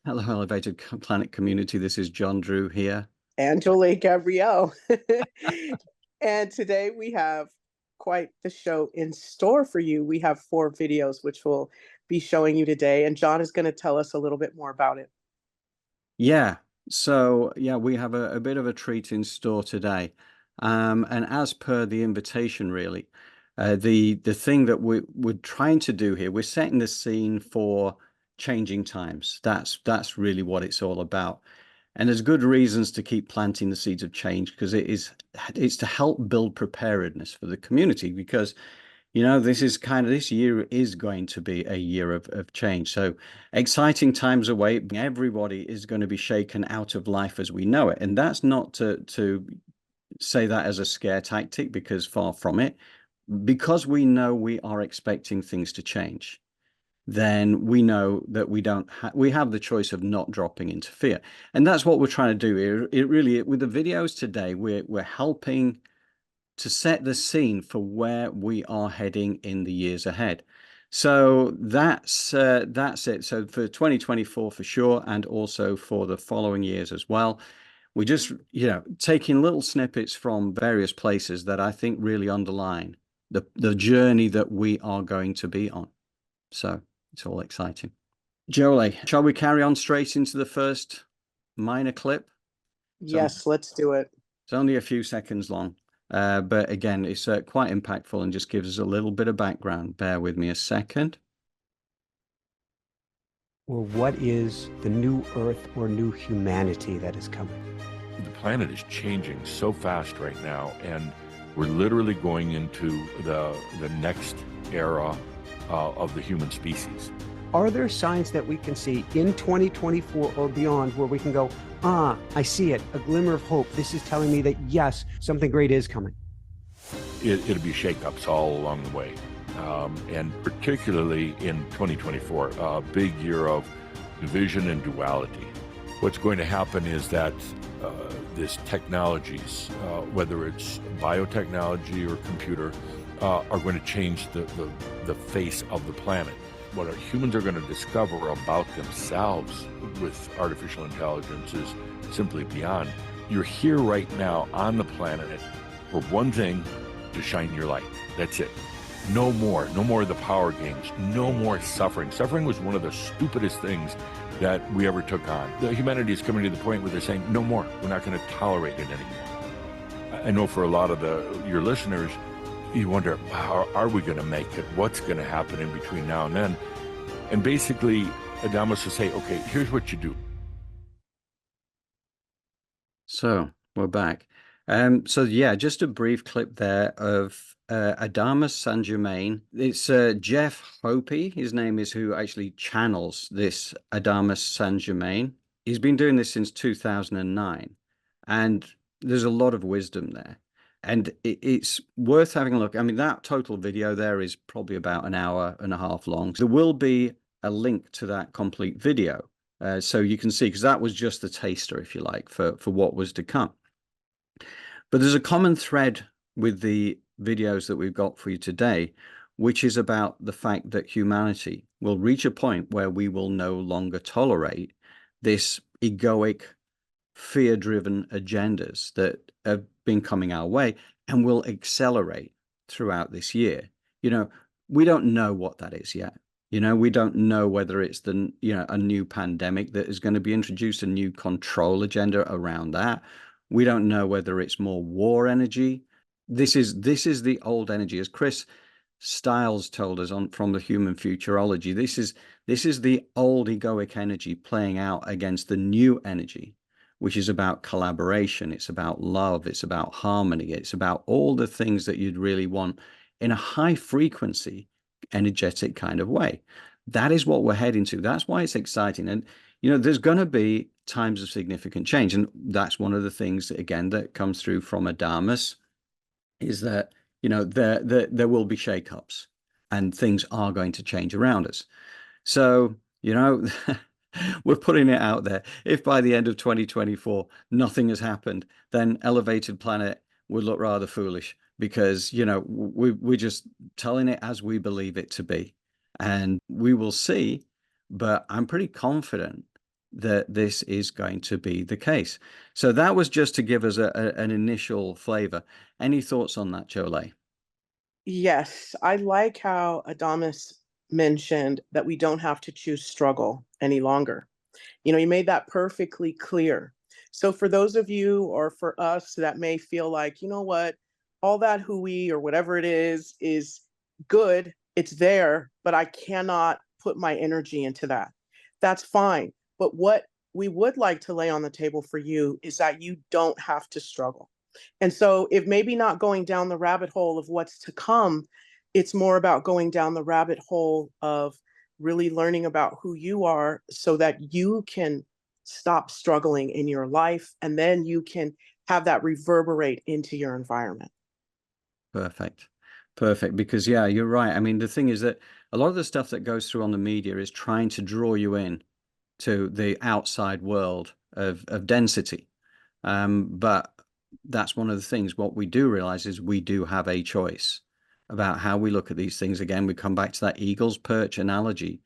Hello, Elevated Planet community. This is John Drew here. Angela Gabrielle. And today we have quite the show in store for you. We have 4 videos which we'll be showing you today, and John is going to tell us a little bit more about it. Yeah, we have a bit of a treat in store today. And as per the invitation, really, the thing that we're trying to do here, we're setting the scene for changing times. That's really what it's all about. And there's good reasons to keep planting the seeds of change because it's to help build preparedness for the community because this year is going to be a year of change. So exciting times await. Everybody is going to be shaken out of life as we know it. And that's not to say that as a scare tactic, because far from it. Because we know we are expecting things to change, then we know that we have the choice of not dropping into fear. And that's what we're trying to do here. With the videos today, we're helping to set the scene for where we are heading in the years ahead. So that's it. So for 2024 for sure, and also for the following years as well. We just, taking little snippets from various places that I think really underline the journey that we are going to be on. So it's all exciting. Jolie, shall we carry on straight into the first minor clip? Yes, let's do it. It's only a few seconds long. But again, it's quite impactful and just gives us a little bit of background. Bear with me a second. Or what is the new Earth or new humanity that is coming? The planet is changing so fast right now, and we're literally going into the next era of the human species. Are there signs that we can see in 2024 or beyond where we can go, I see it, a glimmer of hope. This is telling me that, yes, something great is coming. It'll be shakeups all along the way. And particularly in 2024, a big year of division and duality. What's going to happen is that this technologies, whether it's biotechnology or computer, are going to change the face of the planet. What our humans are going to discover about themselves with artificial intelligence is simply beyond. You're here right now on the planet for one thing, to shine your light. That's it. No more of the power games, no more suffering. Suffering was one of the stupidest things that we ever took on. The humanity is coming to the point where they're saying, no more, we're not going to tolerate it anymore. I know for a lot of your listeners, you wonder, how are we going to make it? What's going to happen in between now and then? And basically, Adamus will say, okay, here's what you do. So we're back. Just a brief clip there of Adamus and Germain. It's Geoff Hoppe, his name is, who actually channels this Adamus and Germain. He's been doing this since 2009, and there's a lot of wisdom there. And it's worth having a look. I mean, that total video there is probably about an hour and a half long. There will be a link to that complete video. So you can see, because that was just the taster, if you like, for what was to come. But there's a common thread with the videos that we've got for you today, which is about the fact that humanity will reach a point where we will no longer tolerate this egoic, fear-driven agendas that have been coming our way and will accelerate throughout this year. We don't know what that is yet. We don't know whether it's a new pandemic that is going to be introduced, a new control agenda around that. We don't know whether it's more war energy. This is the old energy, as Chris Stiles told us from the Human Futurology. This is the old egoic energy playing out against the new energy, which is about collaboration. It's about love. It's about harmony. It's about all the things that you'd really want in a high frequency, energetic kind of way. That is what we're heading to. That's why it's exciting. And, there's going to be times of significant change. And that's one of the things, again, that comes through from Adamus, is that, there will be shakeups and things are going to change around us. So, we're putting it out there. If by the end of 2024, nothing has happened, then Elevated Planet would look rather foolish because, we're just telling it as we believe it to be. And we will see, but I'm pretty confident that this is going to be the case. So that was just to give us an initial flavor. Any thoughts on that, Jolie? Yes, I like how Adamus mentioned that we don't have to choose struggle any longer. You know, you made that perfectly clear. So for those of you or for us that may feel like, you know what, all that hooey or whatever it is good, it's there, but I cannot put my energy into that. That's fine. But what we would like to lay on the table for you is that you don't have to struggle. And so if maybe not going down the rabbit hole of what's to come, it's more about going down the rabbit hole of really learning about who you are so that you can stop struggling in your life, and then you can have that reverberate into your environment. Perfect. Perfect. Because, yeah, you're right. I mean, the thing is that a lot of the stuff that goes through on the media is trying to draw you in to the outside world of density. But that's one of the things. What we do realize is we do have a choice about how we look at these things. Again, we come back to that eagle's perch analogy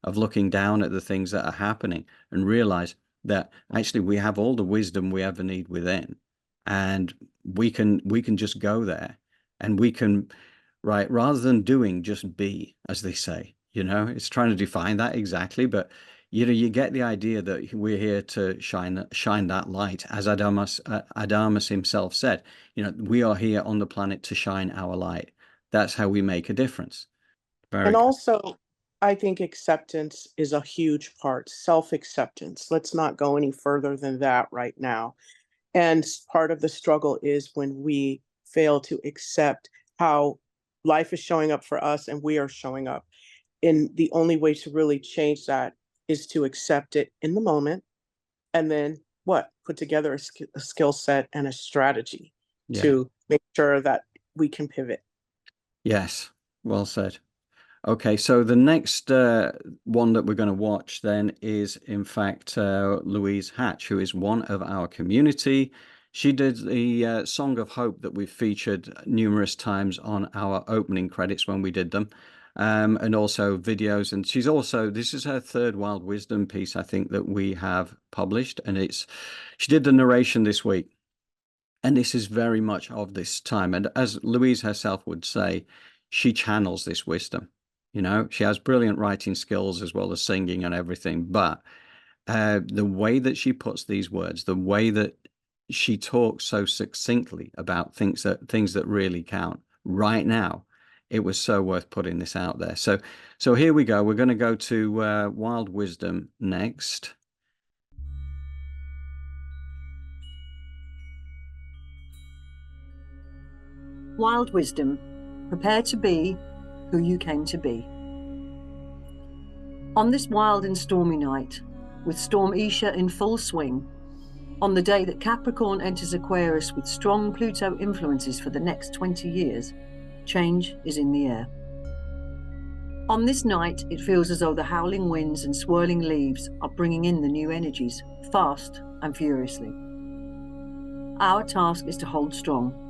of looking down at the things that are happening and realize that actually we have all the wisdom we ever need within, and we can just go there, and we can, right, rather than doing, just be, as they say. It's trying to define that exactly, but you get the idea that we're here to shine that light, as Adamus himself said. We are here on the planet to shine our light. That's how we make a difference. Very And good. also, I think acceptance is a huge part, self-acceptance. Let's not go any further than that right now. And part of the struggle is when we fail to accept how life is showing up for us and we are showing up. And the only way to really change that is to accept it in the moment, and then put together a skill set and a strategy Yeah. to make sure that we can pivot. Yes, well said. Okay, so the next one that we're going to watch then is, in fact, Louise Hatch, who is one of our community. She did the Song of Hope that we've featured numerous times on our opening credits when we did them, and also videos. And this is her third Wild Wisdom piece, I think, that we have published. And she did the narration this week. And this is very much of this time. And as Louise herself would say, she channels this wisdom. She has brilliant writing skills as well as singing and everything. But the way that she puts these words, the way that she talks so succinctly about things that really count right now, it was so worth putting this out there. So here we go. We're going to go to Wild Wisdom next. Wild Wisdom, prepare to be who you came to be. On this wild and stormy night, with Storm Isha in full swing, on the day that Capricorn enters Aquarius with strong Pluto influences for the next 20 years, change is in the air. On this night, it feels as though the howling winds and swirling leaves are bringing in the new energies, fast and furiously. Our task is to hold strong,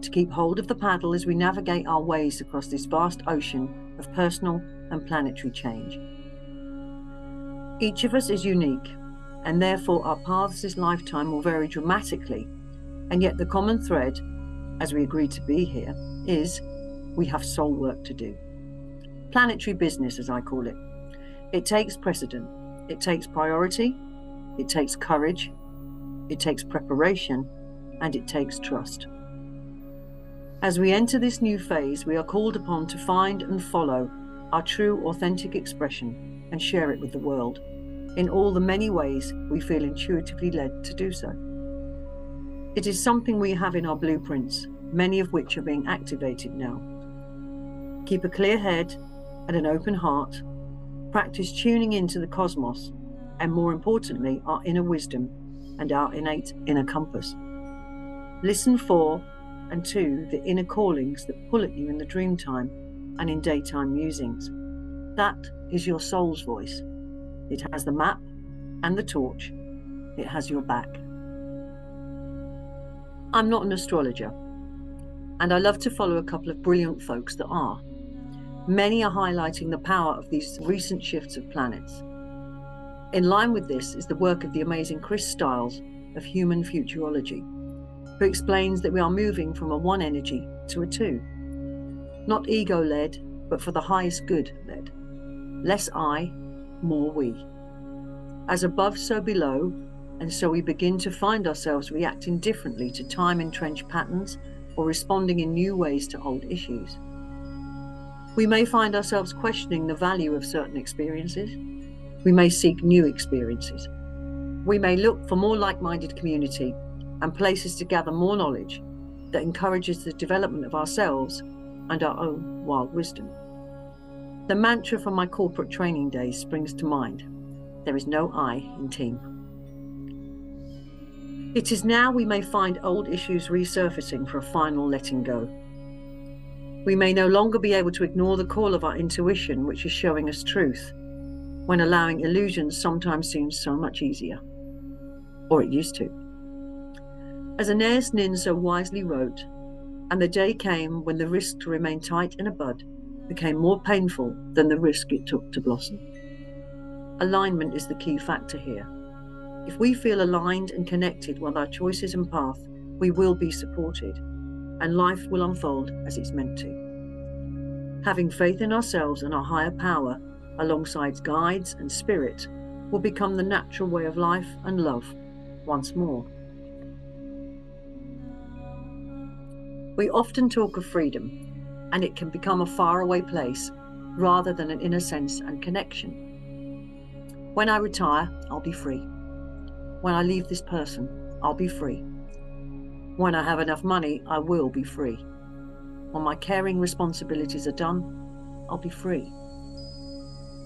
to keep hold of the paddle as we navigate our ways across this vast ocean of personal and planetary change. Each of us is unique, and therefore our paths this lifetime will vary dramatically, and yet the common thread, as we agreed to be here, is we have soul work to do. Planetary business, as I call it. It takes precedent, it takes priority, it takes courage, it takes preparation, and it takes trust. As we enter this new phase, we are called upon to find and follow our true, authentic expression and share it with the world in all the many ways we feel intuitively led to do so. It is something we have in our blueprints, many of which are being activated now. Keep a clear head and an open heart, practice tuning into the cosmos, and more importantly, our inner wisdom and our innate inner compass. Listen for and to the inner callings that pull at you in the dream time and in daytime musings. That is your soul's voice. It has the map and the torch. It has your back. I'm not an astrologer, and I love to follow a couple of brilliant folks that are. Many are highlighting the power of these recent shifts of planets. In line with this is the work of the amazing Chris Stiles of Human Futurology, who explains that we are moving from a one energy to a two. Not ego-led, but for the highest good-led. Less I, more we. As above, so below, and so we begin to find ourselves reacting differently to time-entrenched patterns or responding in new ways to old issues. We may find ourselves questioning the value of certain experiences. We may seek new experiences. We may look for more like-minded community and places to gather more knowledge that encourages the development of ourselves and our own wild wisdom. The mantra from my corporate training days springs to mind. There is no I in team. It is now we may find old issues resurfacing for a final letting go. We may no longer be able to ignore the call of our intuition, which is showing us truth, when allowing illusions sometimes seems so much easier. Or it used to. As Anais Nin so wisely wrote, and the day came when the risk to remain tight in a bud became more painful than the risk it took to blossom. Alignment is the key factor here. If we feel aligned and connected with our choices and path, we will be supported, and life will unfold as it's meant to. Having faith in ourselves and our higher power, alongside guides and spirit, will become the natural way of life and love once more. We often talk of freedom, and it can become a faraway place rather than an inner sense and connection. When I retire, I'll be free. When I leave this person, I'll be free. When I have enough money, I will be free. When my caring responsibilities are done, I'll be free.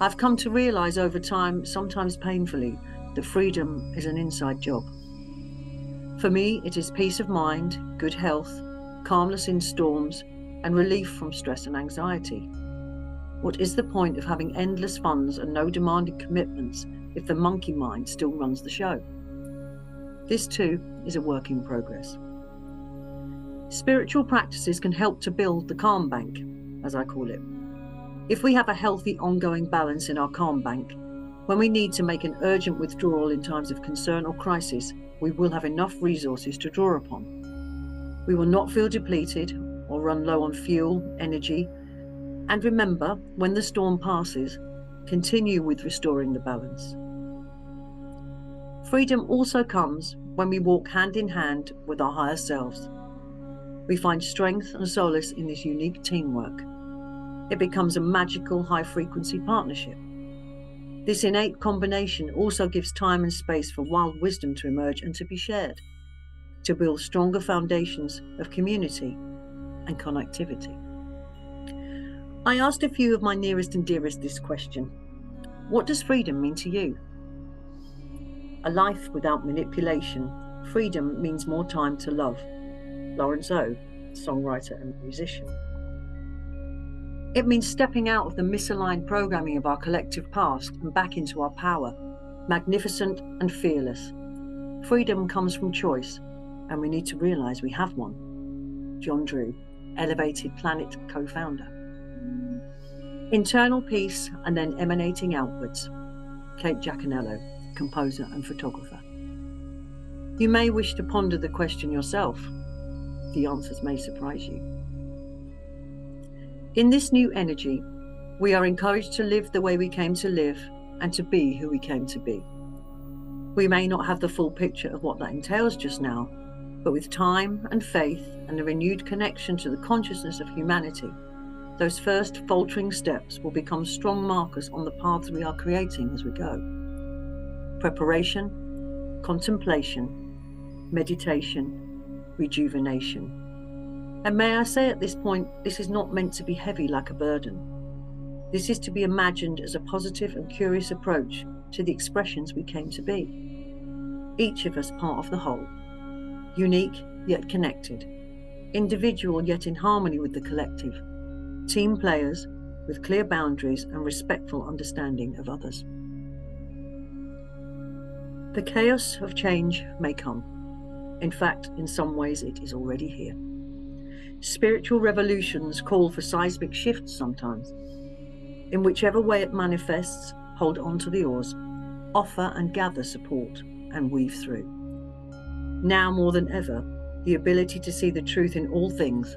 I've come to realize over time, sometimes painfully, that freedom is an inside job. For me, it is peace of mind, good health, calmness in storms, and relief from stress and anxiety. What is the point of having endless funds and no demanding commitments if the monkey mind still runs the show? This too is a work in progress. Spiritual practices can help to build the calm bank, as I call it. If we have a healthy ongoing balance in our calm bank, when we need to make an urgent withdrawal in times of concern or crisis, we will have enough resources to draw upon. We will not feel depleted or run low on fuel, energy, and remember, when the storm passes, continue with restoring the balance. Freedom also comes when we walk hand in hand with our higher selves. We find strength and solace in this unique teamwork. It becomes a magical high-frequency partnership. This innate combination also gives time and space for wild wisdom to emerge and to be shared, to build stronger foundations of community and connectivity. I asked a few of my nearest and dearest this question. What does freedom mean to you? A life without manipulation. Freedom means more time to love. Lawrence O, songwriter and musician. It means stepping out of the misaligned programming of our collective past and back into our power, magnificent and fearless. Freedom comes from choice, and we need to realize we have one. John Drew, Elevated Planet co-founder. Internal peace and then emanating outwards. Kate Giaconello, composer and photographer. You may wish to ponder the question yourself. The answers may surprise you. In this new energy, we are encouraged to live the way we came to live and to be who we came to be. We may not have the full picture of what that entails just now, but with time and faith and a renewed connection to the consciousness of humanity, those first faltering steps will become strong markers on the paths we are creating as we go. Preparation, contemplation, meditation, rejuvenation. And may I say at this point, this is not meant to be heavy like a burden. This is to be imagined as a positive and curious approach to the expressions we came to be. Each of us part of the whole, unique yet connected, individual yet in harmony with the collective, team players with clear boundaries and respectful understanding of others. The chaos of change may come. In fact, in some ways it is already here. Spiritual revolutions call for seismic shifts sometimes. In whichever way it manifests, hold on to the oars. offer and gather support, and weave through. Now more than ever, the ability to see the truth in all things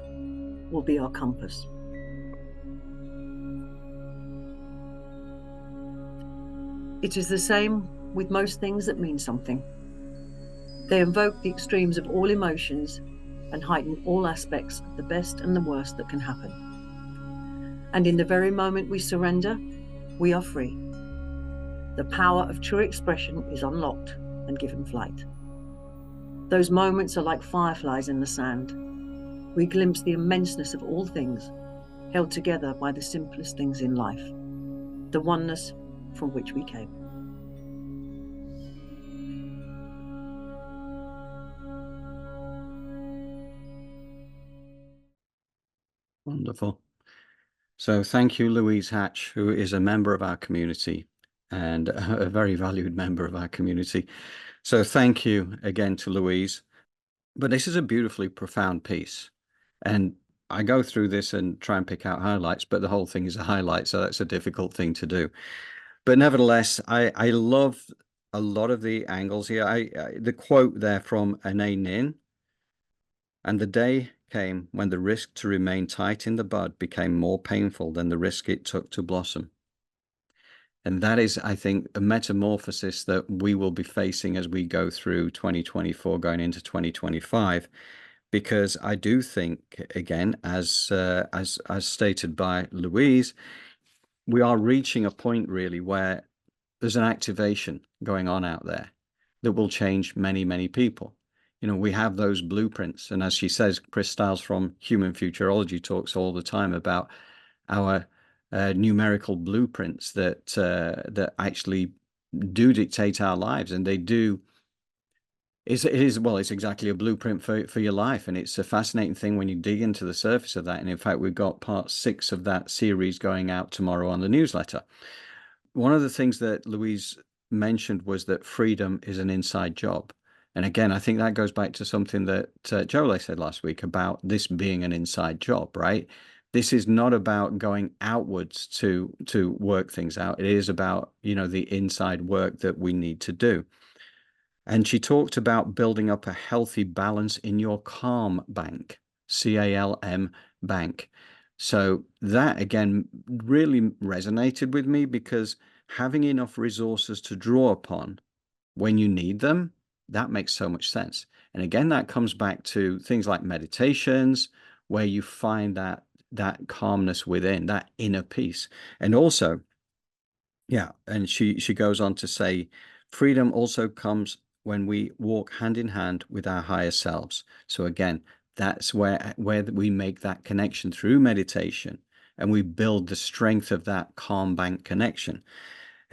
will be our compass. It is the same with most things that mean something. They invoke the extremes of all emotions and heighten all aspects of the best and the worst that can happen. And in the very moment we surrender, we are free. The power of true expression is unlocked and given flight. Those moments are like fireflies in the sand. We glimpse the immenseness of all things, held together by the simplest things in life, the oneness from which we came. Wonderful. So thank you, Louise Hatch, who is a member of our community and a very valued member of our community. So thank you again to Louise. But this is a beautifully profound piece. And I go through this and try and pick out highlights, but the whole thing is a highlight, so that's a difficult thing to do. But nevertheless, I love a lot of the angles here. The quote there from Ane Nin, and the day came when the risk to remain tight in the bud became more painful than the risk it took to blossom. And that is, I think, a metamorphosis that we will be facing as we go through 2024, going into 2025, because I do think, again, as stated by Louise, we are reaching a point really where there's an activation going on out there that will change many, many people. You know, we have those blueprints. And as she says, Chris Stiles from Human Futurology talks all the time about our numerical blueprints that actually do dictate our lives. And they do. It's exactly a blueprint for your life. And it's a fascinating thing when you dig into the surface of that. And in fact, we've got part 6 of that series going out tomorrow on the newsletter. One of the things that Louise mentioned was that freedom is an inside job. And again, I think that goes back to something that Jolie said last week about this being an inside job, right? This is not about going outwards to work things out. It is about, you know, the inside work that we need to do. And she talked about building up a healthy balance in your calm bank, CALM bank. So that, again, really resonated with me, because having enough resources to draw upon when you need them, that makes so much sense. And again, that comes back to things like meditations, where you find that calmness within, that inner peace. And also, yeah, and she goes on to say, freedom also comes when we walk hand in hand with our higher selves. So again, that's where we make that connection through meditation, and we build the strength of that calm bank connection.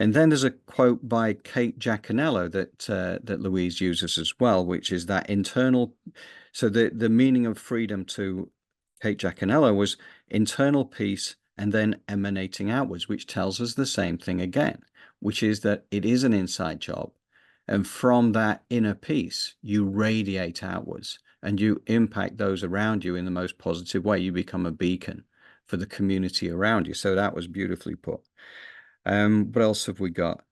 And then there's a quote by Kate Giaconello that Louise uses as well, which is that internal. So the meaning of freedom to Kate Giaconello was internal peace and then emanating outwards, which tells us the same thing again, which is that it is an inside job. And from that inner peace, you radiate outwards and you impact those around you in the most positive way. You become a beacon for the community around you. So that was beautifully put. What else have we got?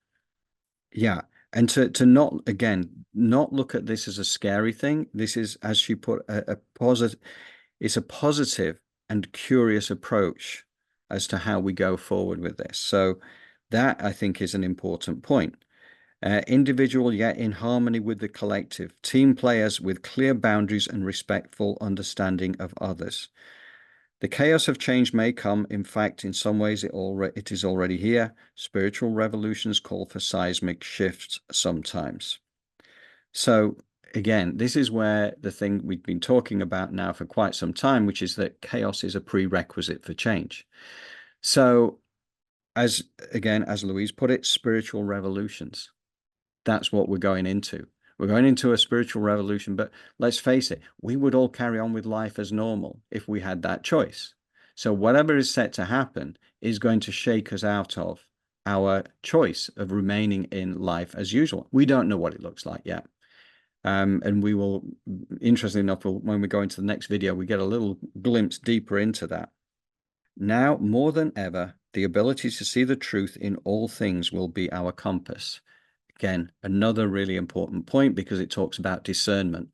Yeah. And to not look at this as a scary thing. This is, as she put, a positive. It's a positive and curious approach as to how we go forward with this. So that, I think, is an important point. Individual yet in harmony with the collective. Team players with clear boundaries and respectful understanding of others. The chaos of change may come. In fact, in some ways, it is already here. Spiritual revolutions call for seismic shifts sometimes. So again, this is where the thing we've been talking about now for quite some time, which is that chaos is a prerequisite for change. So as Louise put it, spiritual revolutions. That's what we're going into. We're going into a spiritual revolution, but let's face it, we would all carry on with life as normal if we had that choice. So whatever is set to happen is going to shake us out of our choice of remaining in life as usual. We don't know what it looks like yet. And we will, interestingly enough, when we go into the next video, we get a little glimpse deeper into that. Now, more than ever, the ability to see the truth in all things will be our compass. Again, another really important point, because it talks about discernment.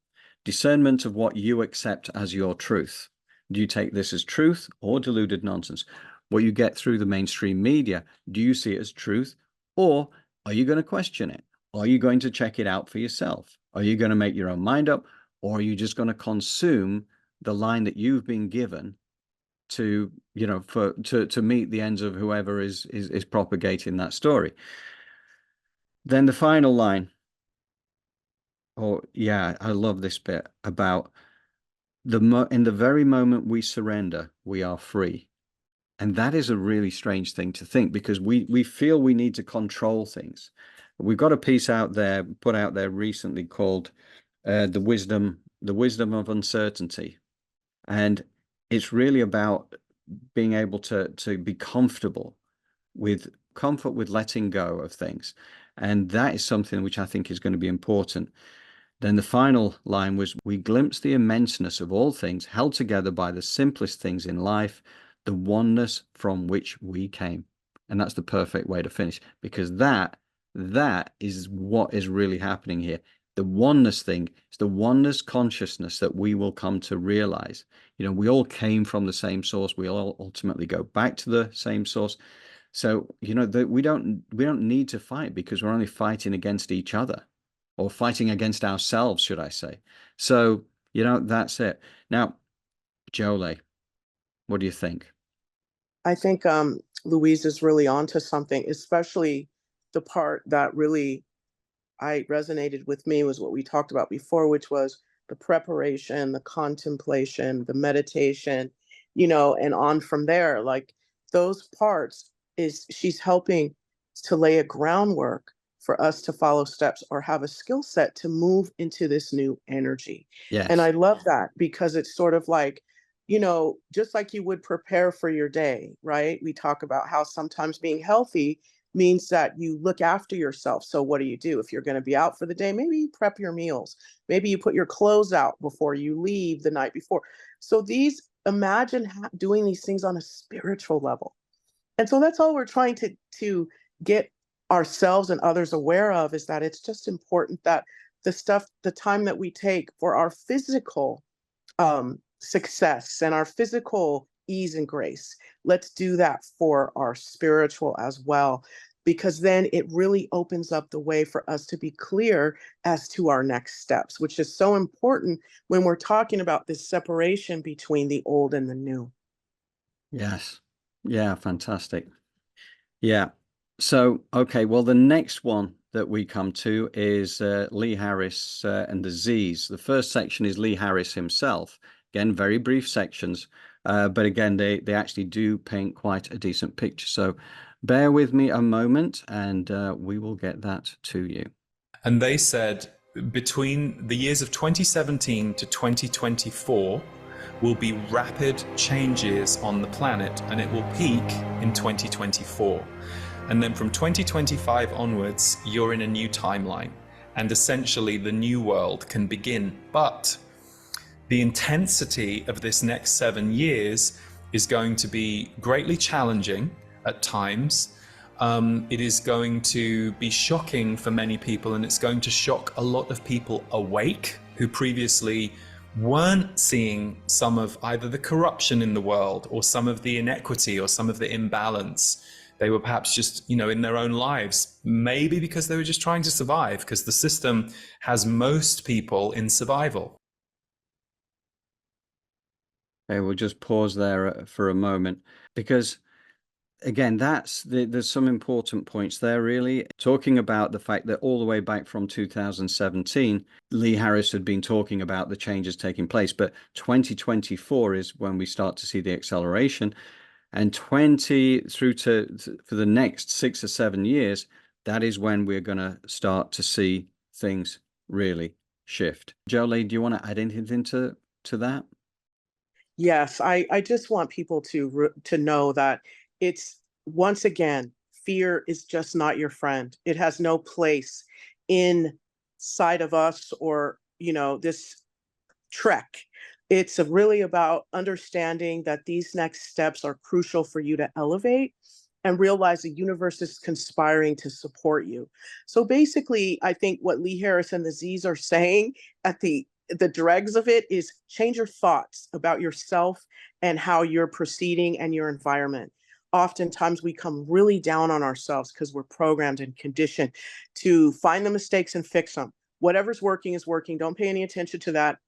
Discernment of what you accept as your truth. Do you take this as truth or deluded nonsense? What you get through the mainstream media, do you see it as truth, or are you going to question it? Are you going to check it out for yourself? Are you going to make your own mind up, or are you just going to consume the line that you've been given to, you know, to meet the ends of whoever is propagating that story? Then the final line, I love this bit about in the very moment we surrender, we are free. And that is a really strange thing to think, because we feel we need to control things. We've got a piece put out there recently called the wisdom of uncertainty. And it's really about being able to be comfortable with letting go of things. And that is something which I think is going to be important. Then the final line was, we glimpse the immenseness of all things held together by the simplest things in life, the oneness from which we came. And that's the perfect way to finish, because that is what is really happening here. The oneness thing is the oneness consciousness that we will come to realize. You know, we all came from the same source. We all ultimately go back to the same source. So, you know, we don't need to fight, because we're only fighting against each other, or fighting against ourselves, should I say. So, you know, that's it. Now, Jolie, what do you think? I think Louise is really onto something, especially the part that really resonated with me was what we talked about before, which was the preparation, the contemplation, the meditation, you know, and on from there. Like, those parts she's helping to lay a groundwork for us to follow steps or have a skill set to move into this new energy. Yes. And I love that, because it's sort of like, you know, just like you would prepare for your day, right? We talk about how sometimes being healthy means that you look after yourself. So what do? If you're going to be out for the day, maybe you prep your meals. Maybe you put your clothes out before you leave the night before. So imagine doing these things on a spiritual level. And so that's all we're trying to get ourselves and others aware of, is that it's just important that the time that we take for our physical success and our physical ease and grace, let's do that for our spiritual as well, because then it really opens up the way for us to be clear as to our next steps, which is so important when we're talking about this separation between the old and the new. Yes. Yeah, fantastic. Yeah. So, okay, well, the next one that we come to is Lee Harris and the Z's. The first section is Lee Harris himself. Again, very brief sections, but again, they actually do paint quite a decent picture. So bear with me a moment, and we will get that to you. And they said between the years of 2017 to 2024 will be rapid changes on the planet, and it will peak in 2024. And then from 2025 onwards, you're in a new timeline, and essentially the new world can begin. But the intensity of this next 7 years is going to be greatly challenging at times. It is going to be shocking for many people, and it's going to shock a lot of people awake who previously weren't seeing some of either the corruption in the world or some of the inequity or some of the imbalance. They were perhaps just, you know, in their own lives, maybe because they were just trying to survive, because the system has most people in survival. Okay, we'll just pause there for a moment, because again, there's some important points there, really. Talking about the fact that all the way back from 2017, Lee Harris had been talking about the changes taking place, but 2024 is when we start to see the acceleration. And 20 through to for the next 6 or 7 years, that is when we're going to start to see things really shift. Jolie, do you want to add anything to that? Yes, I just want people to know that it's, once again, fear is just not your friend. It has no place inside of us, or, you know, this trek. It's really about understanding that these next steps are crucial for you to elevate and realize the universe is conspiring to support you. So basically, I think what Lee Harris and the Z's are saying at the dregs of it is change your thoughts about yourself and how you're proceeding and your environment. Oftentimes we come really down on ourselves because we're programmed and conditioned to find the mistakes and fix them. Whatever's working is working. Don't pay any attention to that.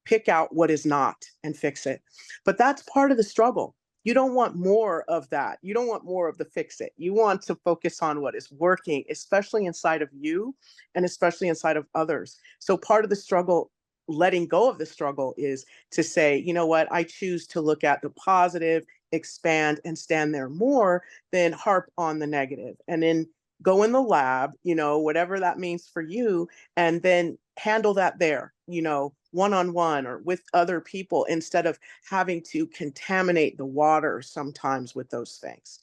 Pick out what is not and fix it. But that's part of the struggle. You don't want more of that. You don't want more of the fix it. You want to focus on what is working, especially inside of you and especially inside of others. So part of the struggle, letting go of the struggle, is to say, you know what, I choose to look at the positive, expand, and stand there more than harp on the negative. And then go in the lab, whatever that means for you, and then handle that there, one-on-one or with other people, instead of having to contaminate the water sometimes with those things.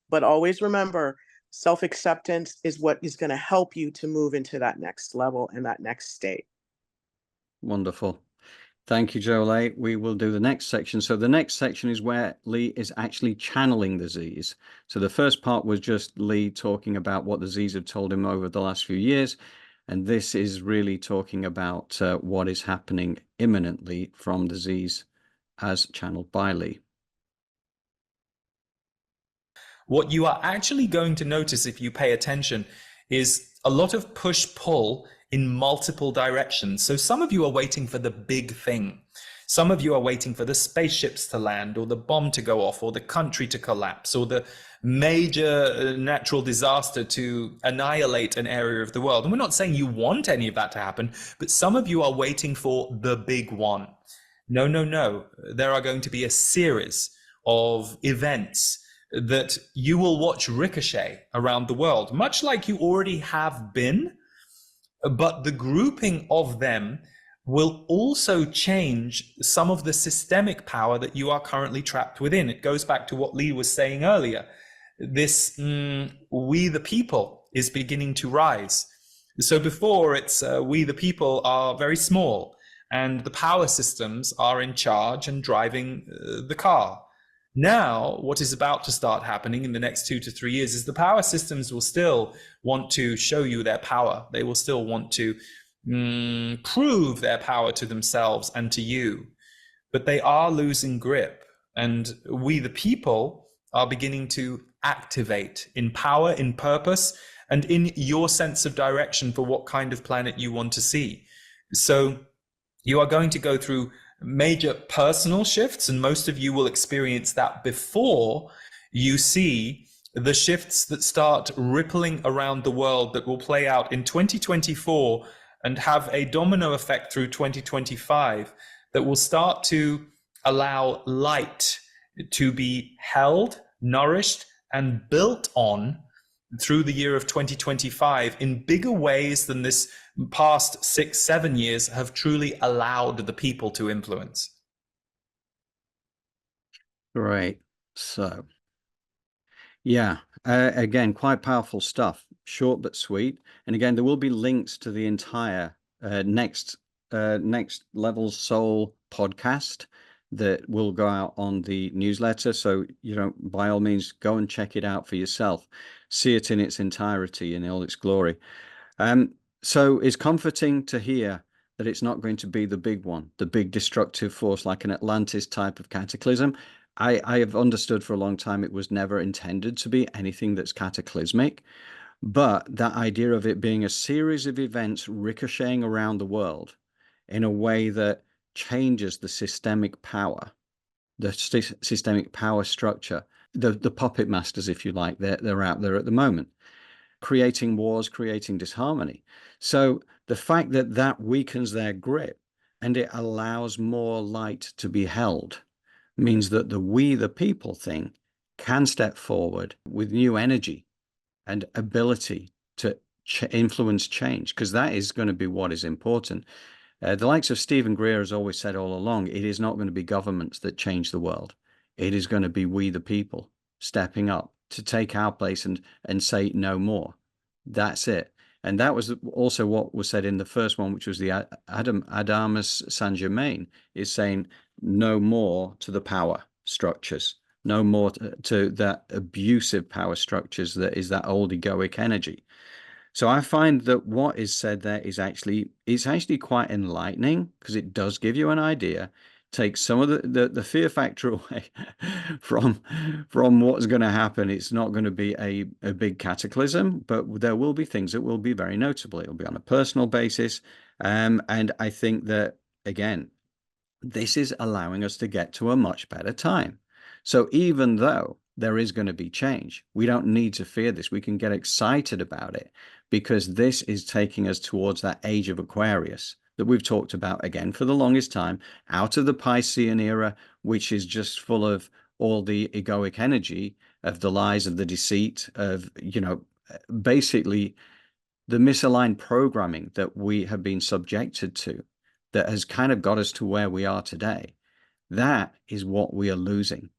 But always remember, self-acceptance is what is going to help you to move into that next level and that next state. Wonderful. Thank you, Jolie. We will do the next section. So the next section is where Lee is actually channeling the Z's. So the first part was just Lee talking about what the Z's have told him over the last few years. And this is really talking about what is happening imminently from the Z's as channeled by Lee. What you are actually going to notice if you pay attention is a lot of push-pull in multiple directions. So some of you are waiting for the big thing. Some of you are waiting for the spaceships to land, or the bomb to go off, or the country to collapse, or the major natural disaster to annihilate an area of the world. And we're not saying you want any of that to happen, but some of you are waiting for the big one. No, no, no. There are going to be a series of events that you will watch ricochet around the world, much like you already have been, but the grouping of them will also change some of the systemic power that you are currently trapped within. It goes back to what Lee was saying earlier. This we the people is beginning to rise. So before, it's we the people are very small and the power systems are in charge and driving the car. Now, what is about to start happening in the next 2 to 3 years is the power systems will still want to show you their power. They will still want to prove their power to themselves and to you, but they are losing grip. And we, the people, are beginning to activate in power, in purpose, and in your sense of direction for what kind of planet you want to see. So you are going to go through major personal shifts, and most of you will experience that before you see the shifts that start rippling around the world that will play out in 2024 and have a domino effect through 2025 that will start to allow light to be held, nourished, and built on through the year of 2025 in bigger ways than this past 6-7 years have truly allowed the people to influence. Great. So, yeah, again, quite powerful stuff. Short but sweet. And again, there will be links to the entire next level soul podcast that will go out on the newsletter. So, by all means, go and check it out for yourself. See it in its entirety, in all its glory. So it's comforting to hear that it's not going to be the big one, the big destructive force like an Atlantis type of cataclysm. I have understood for a long time it was never intended to be anything that's cataclysmic. But that idea of it being a series of events ricocheting around the world in a way that changes the systemic power, the systemic power structure, the puppet masters, if you like, they're out there at the moment, creating wars, creating disharmony. So the fact that that weakens their grip and it allows more light to be held means that the we the people thing can step forward with new energy and ability to influence change, because that is going to be what is important. The likes of Stephen Greer has always said all along, it is not going to be governments that change the world. It is going to be we the people stepping up to take our place and say no more. That's it. And that was also what was said in the first one, which was the Adamus Germain, is saying no more to the power structures. no more to that abusive power structures that is that old egoic energy. So I find that what is said there is it's actually quite enlightening, because it does give you an idea, takes some of the fear factor away from what's going to happen. It's not going to be a big cataclysm, but there will be things that will be very notable. It'll be on a personal basis. And I think that, again, this is allowing us to get to a much better time. So even though there is going to be change, we don't need to fear this. We can get excited about it, because this is taking us towards that age of Aquarius that we've talked about again for the longest time, out of the Piscean era, which is just full of all the egoic energy of the lies, of the deceit, of, basically the misaligned programming that we have been subjected to, that has kind of got us to where we are today. That is what we are losing.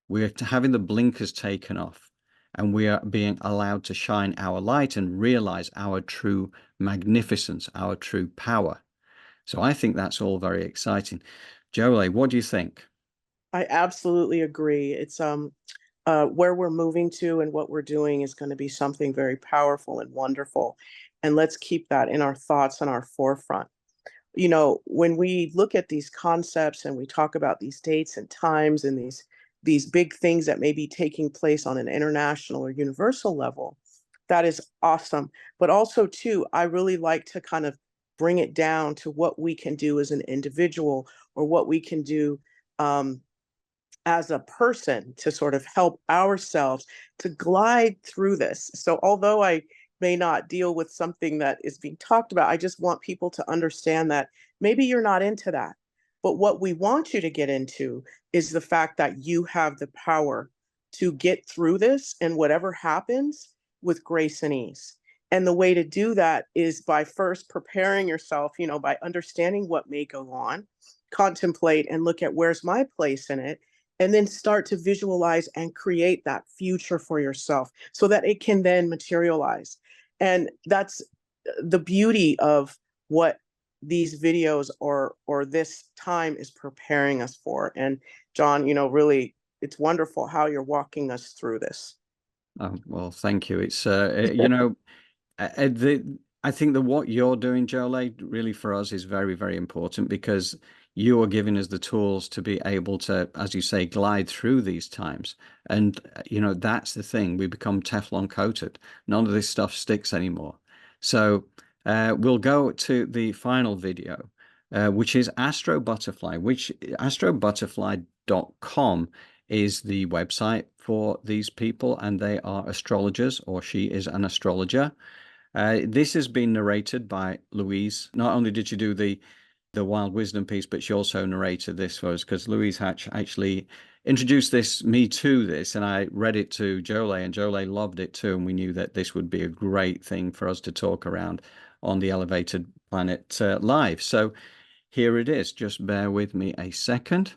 We're having the blinkers taken off, and we are being allowed to shine our light and realize our true magnificence, our true power. So I think that's all very exciting. Jolie, what do you think? I absolutely agree. It's where we're moving to and what we're doing is going to be something very powerful and wonderful. And let's keep that in our thoughts and our forefront. When we look at these concepts and we talk about these dates and times and these big things that may be taking place on an international or universal level, that is awesome. But also, too, I really like to kind of bring it down to what we can do as an individual, or what we can do as a person to sort of help ourselves to glide through this. So although I may not deal with something that is being talked about, I just want people to understand that maybe you're not into that. But what we want you to get into is the fact that you have the power to get through this and whatever happens with grace and ease. And the way to do that is by first preparing yourself, by understanding what may go on, contemplate and look at where's my place in it, and then start to visualize and create that future for yourself so that it can then materialize. And that's the beauty of what these videos or this time is preparing us for. And John, really, it's wonderful how you're walking us through this. Oh, well, thank you. It's, I think that what you're doing, Jolie, really for us is very, very important, because you are giving us the tools to be able to, as you say, glide through these times. And, that's the thing. We become Teflon coated. None of this stuff sticks anymore. So we'll go to the final video, which is Astro Butterfly, which astrobutterfly.com is the website for these people, and they are astrologers, or she is an astrologer. This has been narrated by Louise. Not only did she do the Wild Wisdom piece, but she also narrated this for us, because Louise Hatch actually introduced me to this, and I read it to Jolie, and Jolie loved it too, and we knew that this would be a great thing for us to talk around on the Elevated Planet Live. So here it is. Just bear with me a second.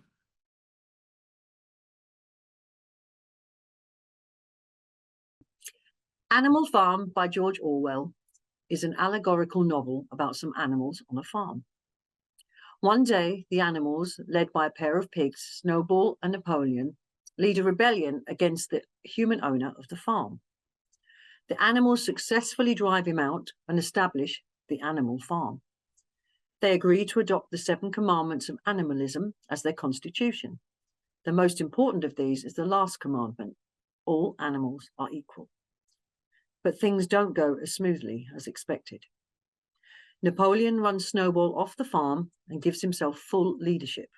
Animal Farm by George Orwell is an allegorical novel about some animals on a farm. One day, the animals, led by a pair of pigs, Snowball and Napoleon, lead a rebellion against the human owner of the farm. The animals successfully drive him out and establish the Animal Farm. They agree to adopt the 7 commandments of animalism as their constitution. The most important of these is the last commandment: all animals are equal. But things don't go as smoothly as expected. Napoleon runs Snowball off the farm and gives himself full leadership.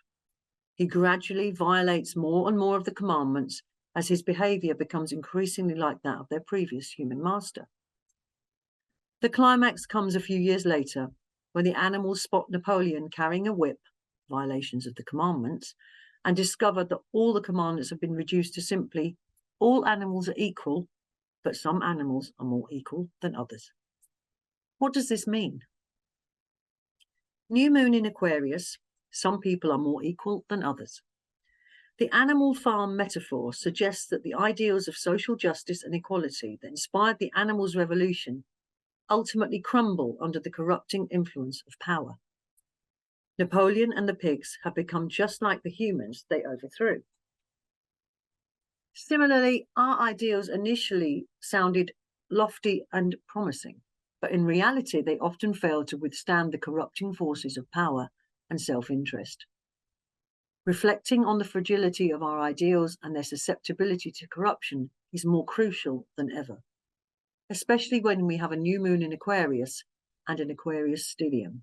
He gradually violates more and more of the commandments as his behavior becomes increasingly like that of their previous human master. The climax comes a few years later, when the animals spot Napoleon carrying a whip, violations of the commandments, and discover that all the commandments have been reduced to simply, all animals are equal, but some animals are more equal than others. What does this mean? New moon in Aquarius, some people are more equal than others. The Animal Farm metaphor suggests that the ideals of social justice and equality that inspired the animals' revolution ultimately crumble under the corrupting influence of power. Napoleon and the pigs have become just like the humans they overthrew. Similarly, our ideals initially sounded lofty and promising, but in reality, they often fail to withstand the corrupting forces of power and self-interest. Reflecting on the fragility of our ideals and their susceptibility to corruption is more crucial than ever, especially when we have a new moon in Aquarius and an Aquarius stellium.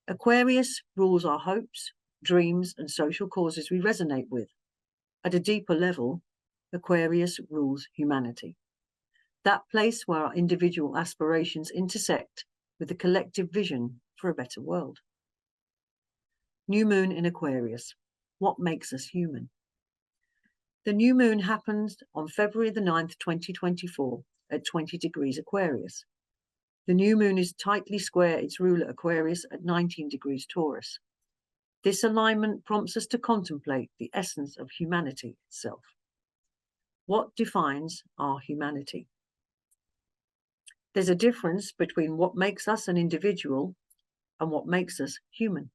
Aquarius rules our hopes, dreams, and social causes we resonate with. At a deeper level, Aquarius rules humanity, that place where our individual aspirations intersect with the collective vision for a better world. New moon in Aquarius. What makes us human? The new moon happens on February the 9th, 2024 at 20 degrees Aquarius. The new moon is tightly square its ruler Aquarius at 19 degrees Taurus. This alignment prompts us to contemplate the essence of humanity itself. What defines our humanity? There's a difference between what makes us an individual and what makes us human.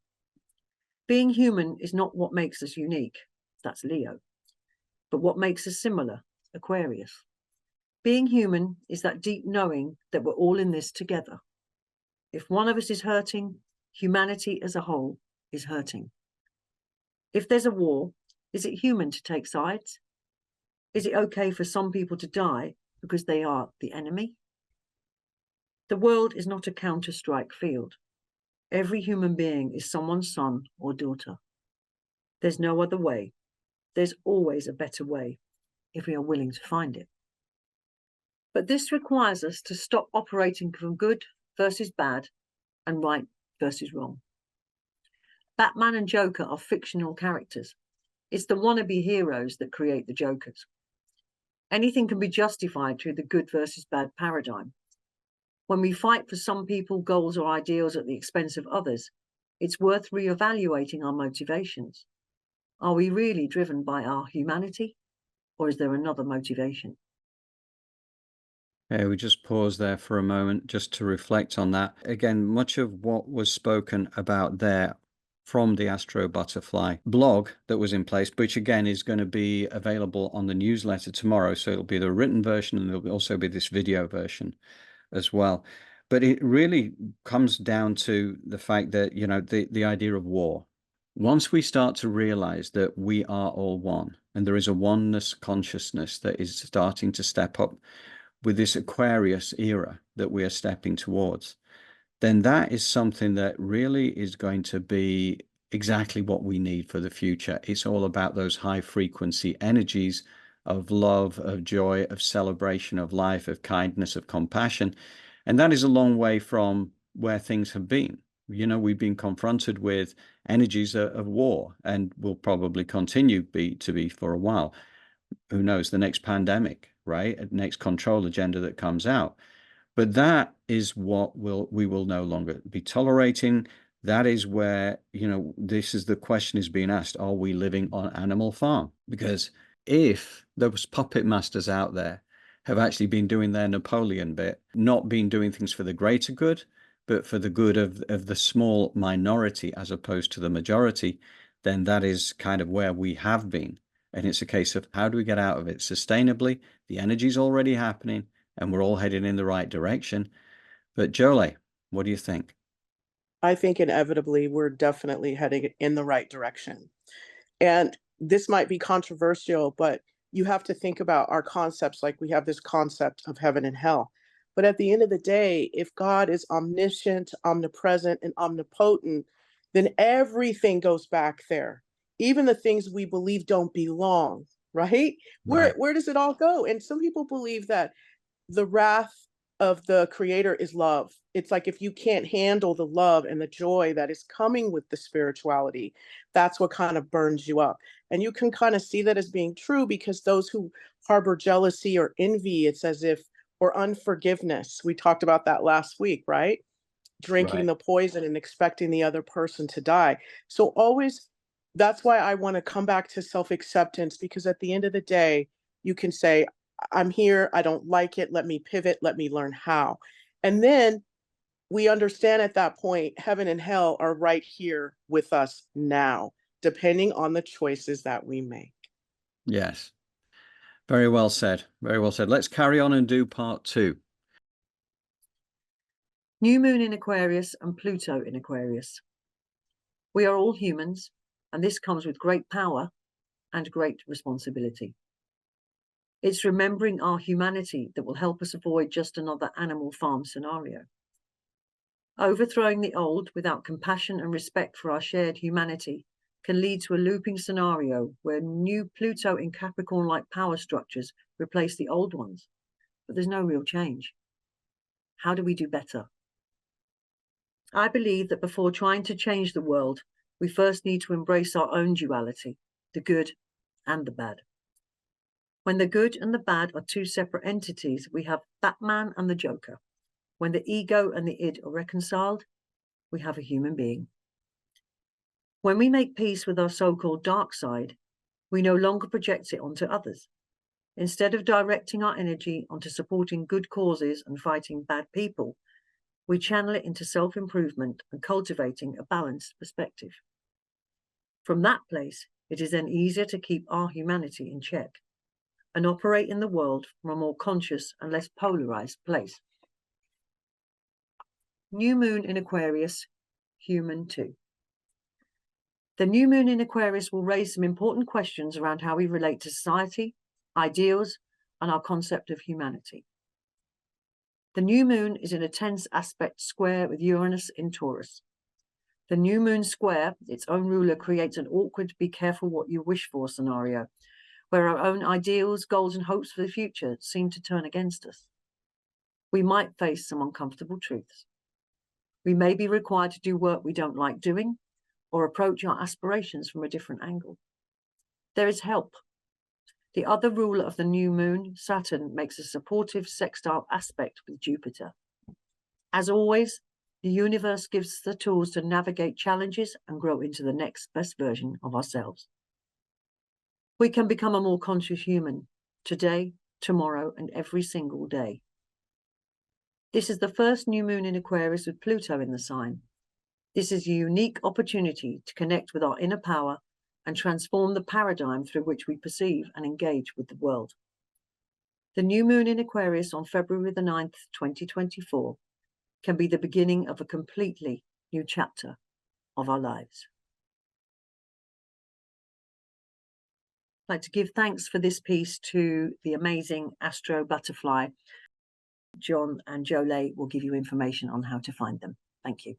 Being human is not what makes us unique, that's Leo, but what makes us similar, Aquarius. Being human is that deep knowing that we're all in this together. If one of us is hurting, humanity as a whole is hurting. If there's a war, is it human to take sides? Is it okay for some people to die because they are the enemy? The world is not a counter-strike field. Every human being is someone's son or daughter. There's no other way. There's always a better way if we are willing to find it. But this requires us to stop operating from good versus bad and right versus wrong. Batman and Joker are fictional characters. It's the wannabe heroes that create the jokers. Anything can be justified through the good versus bad paradigm. When we fight for some people, goals, or ideals at the expense of others, it's worth reevaluating our motivations. Are we really driven by our humanity, or is there another motivation? Okay, we just pause there for a moment just to reflect on that. Again, much of what was spoken about there from the Astro Butterfly blog that was in place, which again is going to be available on the newsletter tomorrow. So it'll be the written version and there'll also be this video version as well. But it really comes down to the fact that, you know, the idea of war. Once we start to realize that we are all one and there is a oneness consciousness that is starting to step up with this Aquarius era that we are stepping towards, then that is something that really is going to be exactly what we need for the future. It's all about those high frequency energies of love, of joy, of celebration of life, of kindness, of compassion. And that is a long way from where things have been. You know, we've been confronted with energies of war and will probably continue to be for a while. Who knows, the next pandemic, right? Next control agenda that comes out. But that is what we will no longer be tolerating. That is where, you know, this is the question is being asked, are we living on Animal Farm? Because if those puppet masters out there have actually been doing their Napoleon bit, not been doing things for the greater good, but for the good of the small minority as opposed to the majority, then that is kind of where we have been. And it's a case of how do we get out of it sustainably? The energy's already happening and we're all heading in the right direction. But Jolie, what do you think? I think inevitably we're definitely heading in the right direction. And this might be controversial, but you have to think about our concepts like we have this concept of heaven and hell. But at the end of the day, if God is omniscient, omnipresent, and omnipotent, then everything goes back there. Even the things we believe don't belong, right? Right. Where does it all go? And some people believe that the wrath of the creator is love. It's like if you can't handle the love and the joy that is coming with the spirituality, that's what kind of burns you up. And you can kind of see that as being true because those who harbor jealousy or envy, it's as if, or unforgiveness. We talked about that last week, right? Drinking Right. the poison and expecting the other person to die. So always, that's why I want to come back to self-acceptance, because at the end of the day, you can say, I'm here, I don't like it, let me pivot, let me learn how. And then we understand at that point, heaven and hell are right here with us now, depending on the choices that we make. Yes. Very well said. Very well said. Let's carry on and do part 2. New moon in Aquarius and Pluto in Aquarius. We are all humans, and this comes with great power and great responsibility. It's remembering our humanity that will help us avoid just another Animal Farm scenario. Overthrowing the old without compassion and respect for our shared humanity can lead to a looping scenario where new Pluto in Capricorn-like power structures replace the old ones, but there's no real change. How do we do better? I believe that before trying to change the world, we first need to embrace our own duality, the good and the bad. When the good and the bad are two separate entities, we have Batman and the Joker. When the ego and the id are reconciled, we have a human being. When we make peace with our so-called dark side, we no longer project it onto others. Instead of directing our energy onto supporting good causes and fighting bad people, we channel it into self-improvement and cultivating a balanced perspective. From that place, it is then easier to keep our humanity in check and operate in the world from a more conscious and less polarized place. New moon in Aquarius, human 2. The new moon in Aquarius will raise some important questions around how we relate to society, ideals, and our concept of humanity. The new moon is in a tense aspect square with Uranus in Taurus. The new moon square, its own ruler, creates an awkward be careful what you wish for scenario, where our own ideals, goals, and hopes for the future seem to turn against us. We might face some uncomfortable truths. We may be required to do work we don't like doing, or approach our aspirations from a different angle. There is help. The other ruler of the new moon, Saturn, makes a supportive sextile aspect with Jupiter. As always, the universe gives us the tools to navigate challenges and grow into the next best version of ourselves. We can become a more conscious human today, tomorrow, and every single day. This is the first new moon in Aquarius with Pluto in the sign. This is a unique opportunity to connect with our inner power and transform the paradigm through which we perceive and engage with the world. The new moon in Aquarius on February the 9th, 2024, can be the beginning of a completely new chapter of our lives. I'd like to give thanks for this piece to the amazing Astro Butterfly. John and Jolie will give you information on how to find them. Thank you.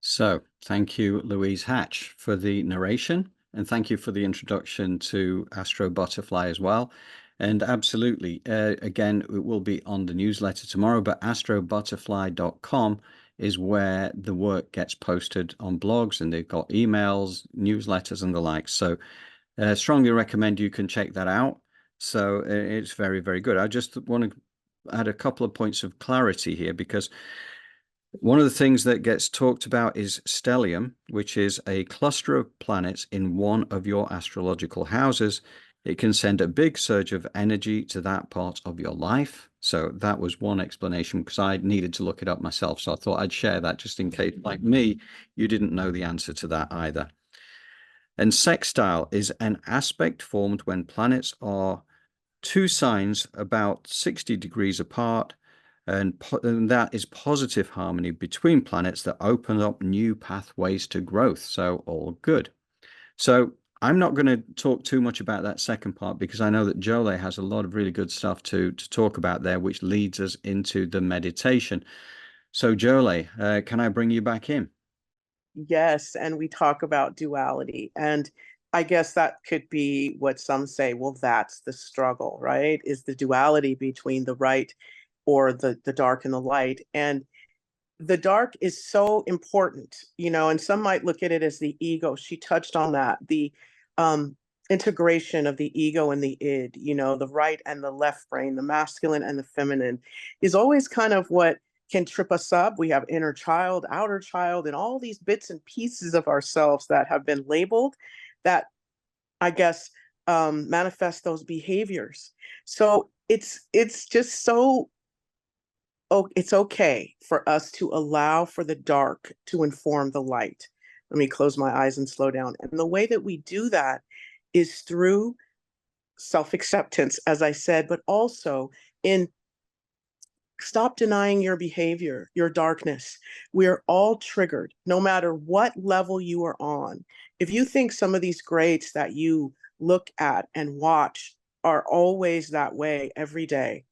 So thank you, Louise Hatch, for the narration, and thank you for the introduction to Astro Butterfly as well. And absolutely, again, it will be on the newsletter tomorrow, but astrobutterfly.com is where the work gets posted on blogs, and they've got emails, newsletters, and the like. So strongly recommend you can check that out. So it's very, very good. I just want to add a couple of points of clarity here, because one of the things that gets talked about is stellium, which is a cluster of planets in one of your astrological houses. It can send a big surge of energy to that part of your life. So that was one explanation, because I needed to look it up myself. So I thought I'd share that just in case, like me, you didn't know the answer to that either. And sextile is an aspect formed when planets are two signs about 60 degrees apart, and that is positive harmony between planets that open up new pathways to growth. So all good. So I'm not going to talk too much about that second part, because I know that Jolie has a lot of really good stuff to talk about there, which leads us into the meditation. So Jolie, can I bring you back in? Yes, and we talk about duality. And I guess that could be what some say, well, that's the struggle, right? Is the duality between the right or the dark and the light. And the dark is so important, and some might look at it as the ego. She touched on that, the integration of the ego and the id, the right and the left brain, the masculine and the feminine, is always kind of what can trip us up. We have inner child, outer child, and all these bits and pieces of ourselves that have been labeled that, I guess, manifest those behaviors. So it's just so, it's okay for us to allow for the dark to inform the light. Let me close my eyes and slow down. And the way that we do that is through self-acceptance, as I said, but also in stop denying your behavior, your darkness. We're all triggered, no matter what level you are on. If you think some of these greats that you look at and watch are always that way every day,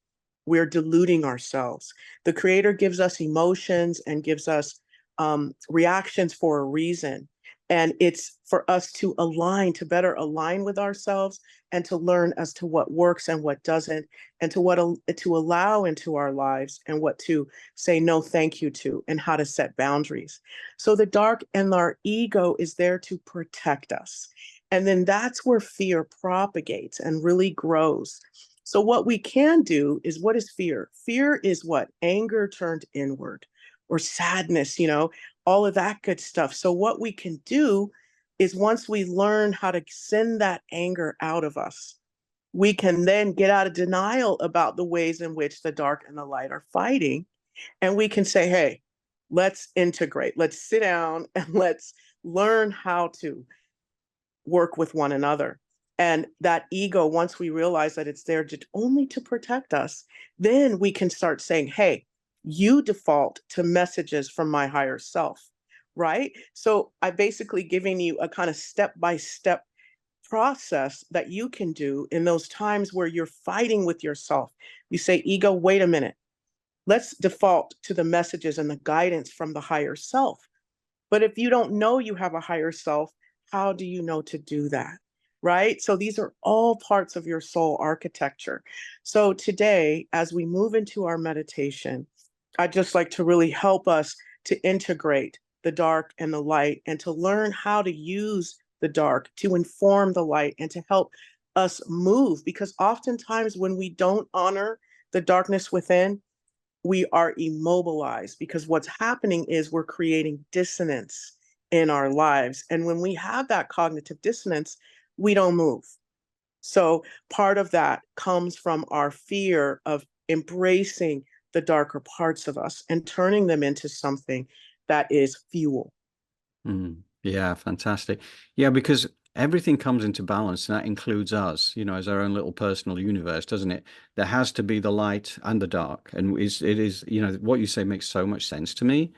we're deluding ourselves. The Creator gives us emotions and gives us reactions for a reason. And it's for us to align, to better align with ourselves and to learn as to what works and what doesn't, and to what to allow into our lives and what to say no thank you to, and how to set boundaries. So the dark and our ego is there to protect us. And then that's where fear propagates and really grows. So what we can do is, what is fear? Fear is what? Anger turned inward, or sadness, all of that good stuff. So what we can do is, once we learn how to send that anger out of us, we can then get out of denial about the ways in which the dark and the light are fighting. And we can say, hey, let's integrate, let's sit down and let's learn how to work with one another. And that ego, once we realize that it's there only to protect us, then we can start saying, hey, you default to messages from my higher self, right? So I basically giving you a kind of step-by-step process that you can do in those times where you're fighting with yourself. You say, ego, wait a minute. Let's default to the messages and the guidance from the higher self. But if you don't know you have a higher self, how do you know to do that? Right? So these are all parts of your soul architecture. So today, as we move into our meditation, I'd just like to really help us to integrate the dark and the light, and to learn how to use the dark to inform the light and to help us move. Because oftentimes when we don't honor the darkness within, we are immobilized, because what's happening is we're creating dissonance in our lives. And when we have that cognitive dissonance, we don't move. So part of that comes from our fear of embracing the darker parts of us and turning them into something that is fuel. Yeah, fantastic. Yeah, because everything comes into balance, and that includes us, as our own little personal universe, doesn't it? There has to be the light and the dark. And it is, what you say makes so much sense to me.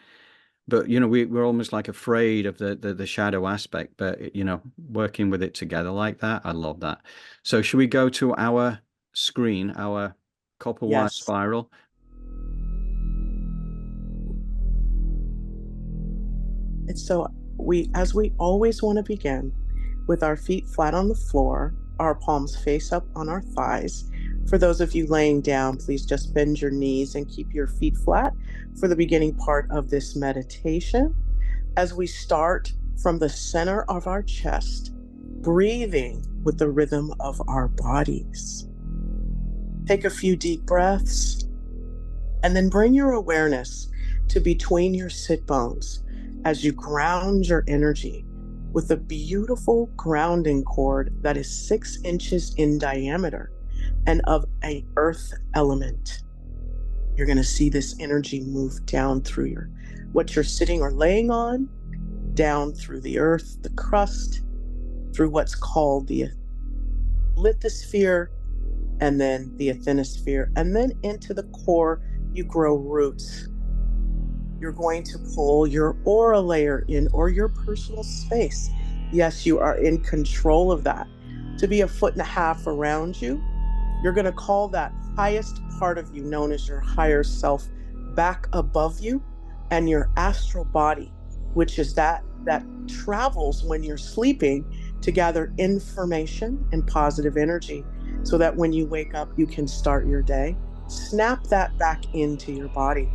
But, we're almost like afraid of the shadow aspect, but, working with it together like that, I love that. So should we go to our screen, our copper wire Yes. spiral? And so as we always want to begin, with our feet flat on the floor, our palms face up on our thighs. For those of you laying down, please just bend your knees and keep your feet flat for the beginning part of this meditation. As we start from the center of our chest, breathing with the rhythm of our bodies. Take a few deep breaths, and then bring your awareness to between your sit bones as you ground your energy with a beautiful grounding cord that is 6 inches in diameter and of an earth element. You're going to see this energy move down through what you're sitting or laying on, down through the earth, the crust, through what's called the lithosphere, and then the asthenosphere, and then into the core. You grow roots. You're going to pull your aura layer in, or your personal space. Yes, you are in control of that, to be 1.5 feet around you. You're going to call that highest part of you, known as your higher self, back above you, and your astral body, which is that travels when you're sleeping to gather information and positive energy, so that when you wake up, you can start your day. Snap that back into your body.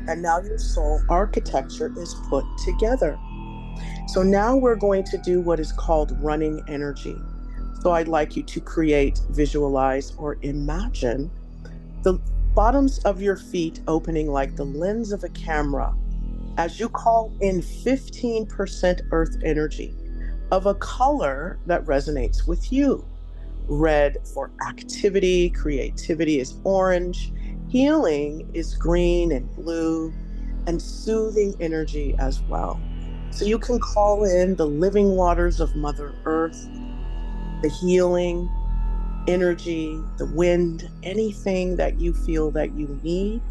And now your soul architecture is put together. So now we're going to do what is called running energy. So I'd like you to create, visualize, or imagine the bottoms of your feet opening like the lens of a camera as you call in 15% earth energy of a color that resonates with you. Red for activity, creativity is orange, healing is green and blue, and soothing energy as well. So you can call in the living waters of Mother Earth, the healing energy, the wind, anything that you feel that you need.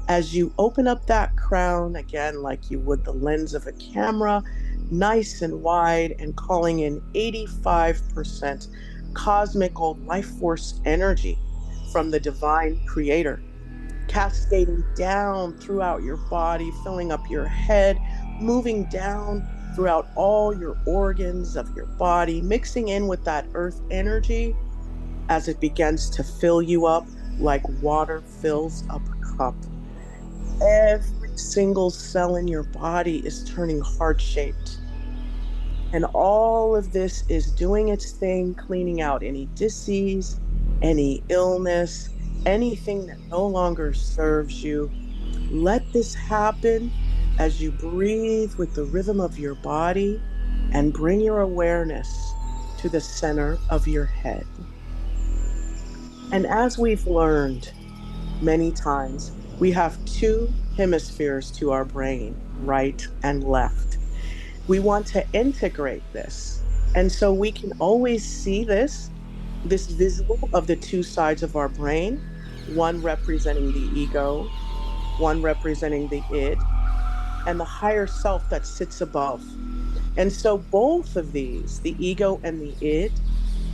As you open up that crown, again, like you would the lens of a camera, nice and wide, and calling in 85% cosmic old life force energy from the divine creator, cascading down throughout your body, filling up your head, moving down throughout all your organs of your body, mixing in with that earth energy as it begins to fill you up like water fills up a cup. Every single cell in your body is turning heart-shaped. And all of this is doing its thing, cleaning out any disease, any illness, anything that no longer serves you. Let this happen as you breathe with the rhythm of your body and bring your awareness to the center of your head. And as we've learned many times, we have two hemispheres to our brain, right and left. We want to integrate this. And so we can always see this visual of the two sides of our brain, one representing the ego, one representing the id, and the higher self that sits above. And so both of these, the ego and the id,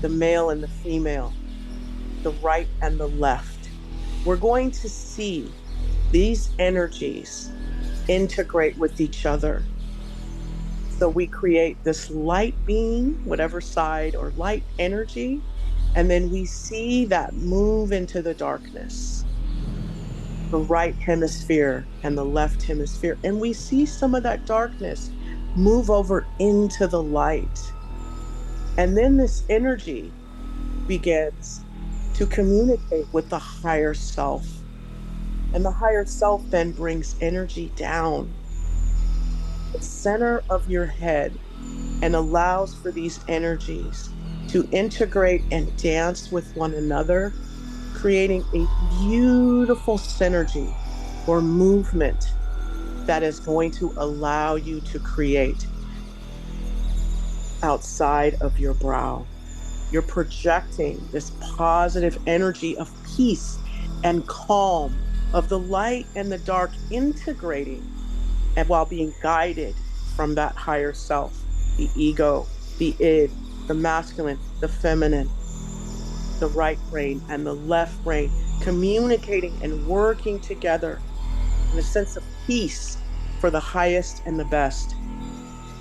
the male and the female, the right and the left, we're going to see these energies integrate with each other. So we create this light being, whatever side, or light energy, and then we see that move into the darkness, the right hemisphere and the left hemisphere. And we see some of that darkness move over into the light. And then this energy begins to communicate with the higher self. And the higher self then brings energy down the center of your head and allows for these energies to integrate and dance with one another, creating a beautiful synergy or movement that is going to allow you to create outside of your brow. You're projecting this positive energy of peace and calm, of the light and the dark integrating, and while being guided from that higher self, the ego, the id, the masculine, the feminine, the right brain and the left brain, communicating and working together in a sense of peace for the highest and the best,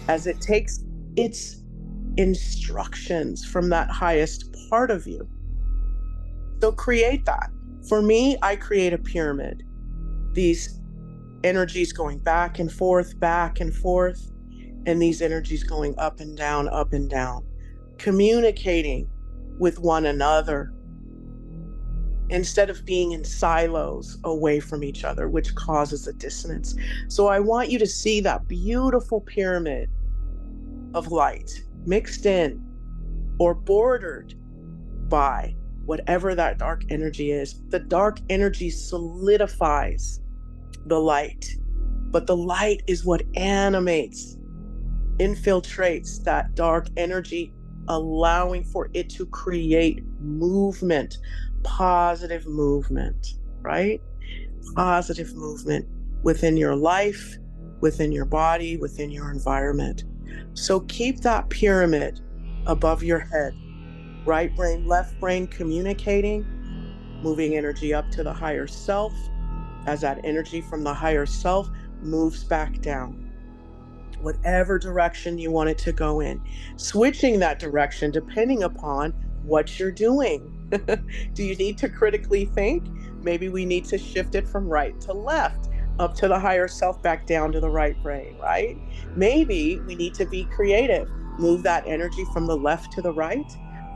as it takes its instructions from that highest part of you. So create that. For me, I create a pyramid. These energies going back and forth, and these energies going up and down, communicating with one another instead of being in silos away from each other, which causes a dissonance. So I want you to see that beautiful pyramid of light mixed in or bordered by whatever that dark energy is. The dark energy solidifies the light, but the light is what animates, infiltrates that dark energy, allowing for it to create movement, positive movement, right? Positive movement within your life, within your body, within your environment. So keep that pyramid above your head, right brain, left brain communicating, moving energy up to the higher self, as that energy from the higher self moves back down, whatever direction you want it to go in, switching that direction depending upon what you're doing. Do you need to critically think? Maybe we need to shift it from right to left, up to the higher self, back down to the right brain, right? Maybe we need to be creative, move that energy from the left to the right,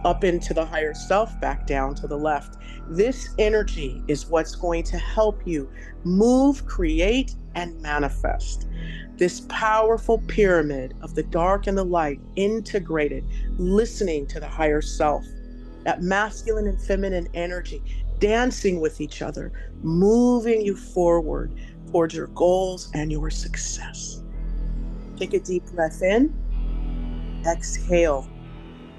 up into the higher self, back down to the left. This energy is what's going to help you move, create, and manifest. This powerful pyramid of the dark and the light integrated, listening to the higher self, that masculine and feminine energy, dancing with each other, moving you forward towards your goals and your success. Take a deep breath in. Exhale.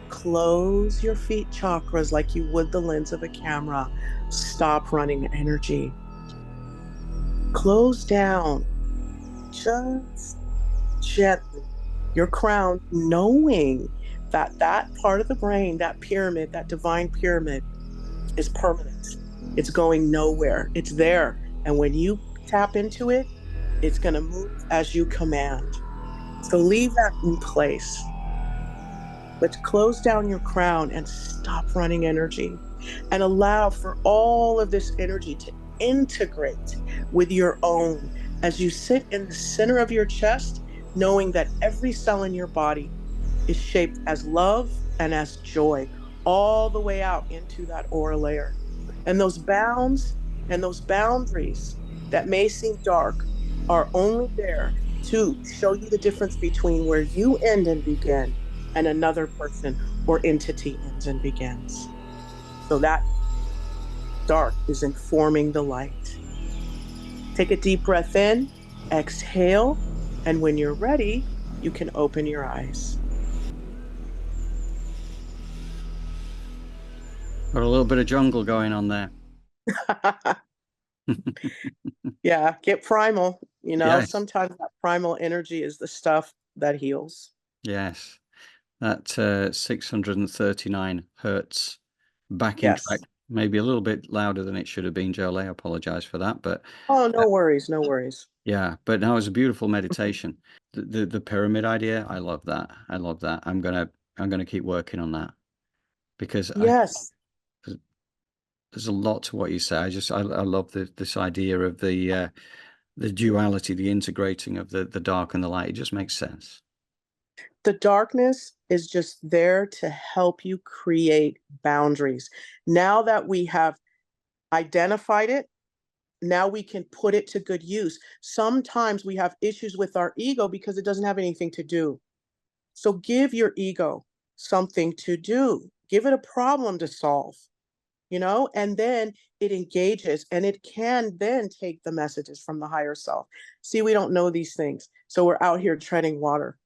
Close your feet chakras like you would the lens of a camera. Stop running energy. Close down, just gently, your crown, knowing that that part of the brain, that pyramid, that divine pyramid, is permanent. It's going nowhere. It's there. And when you tap into it, it's going to move as you command. So leave that in place. Let's close down your crown and stop running energy and allow for all of this energy to integrate with your own as you sit in the center of your chest, knowing that every cell in your body is shaped as love and as joy, all the way out into that aura layer. And those bounds and those boundaries that may seem dark are only there to show you the difference between where you end and begin and another person or entity ends and begins. So that dark is informing the light. Take a deep breath in, exhale, and when you're ready, you can open your eyes. Got a little bit of jungle going on there. Yeah, get primal. You know, Yes. sometimes that primal energy is the stuff that heals. Yes. That 639 hertz backing Yes. track, maybe a little bit louder than it should have been, Jolie. I apologize for that. But Oh, no worries, no worries. yeah, but no, it was a beautiful meditation. The pyramid idea, I love that. I love that. I'm gonna keep working on that because Yes. there's a lot to what you say. I love this idea of the duality, the integrating of the dark and the light. It just makes sense. The darkness is just there to help you create boundaries. Now that we have identified it, now we can put it to good use. Sometimes we have issues with our ego because it doesn't have anything to do. So give your ego something to do. Give it a problem to solve, you know, and then it engages and it can then take the messages from the higher self. See, we don't know these things. So we're out here treading water.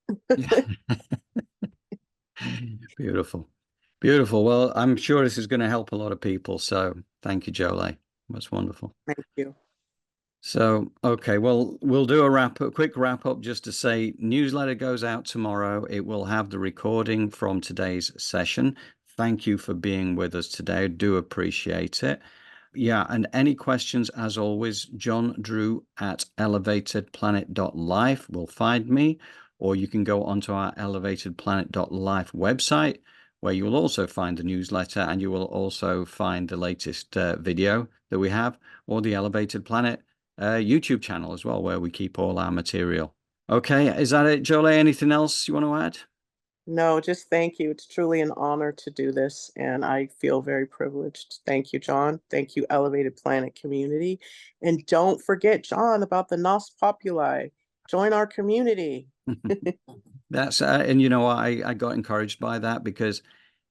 Beautiful. Beautiful. Well, I'm sure this is going to help a lot of people. So thank you, Jolie. That's wonderful. Thank you. So, okay, well, we'll do a quick wrap up just to say newsletter goes out tomorrow. It will have the recording from today's session. Thank you for being with us today. I do appreciate it. Yeah, and any questions, as always, John Drew at elevatedplanet.life will find me, or you can go onto our elevatedplanet.life website, where you will also find the newsletter, and you will also find the latest video that we have, or the Elevated Planet YouTube channel as well, where we keep all our material. Okay, is that it, Jolie? Anything else you want to add? No, just thank you. It's truly an honor to do this, and I feel very privileged. Thank you, John. Thank you, Elevated Planet community. And don't forget, John, about the Nos Populi. Join our community. That's and you know, I got encouraged by that because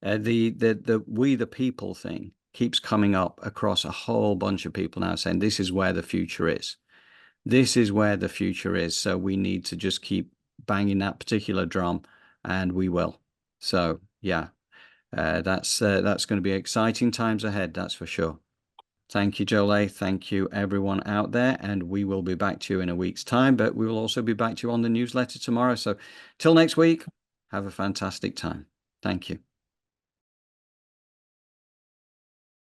the we the people thing keeps coming up across a whole bunch of people now, saying this is where the future is. This is where the future is. So we need to just keep banging that particular drum, and we will. So yeah, that's going to be exciting times ahead. That's for sure. Thank you, Jolie. Thank you, everyone out there. And we will be back to you in a week's time, but we will also be back to you on the newsletter tomorrow. So till next week, have a fantastic time. Thank you.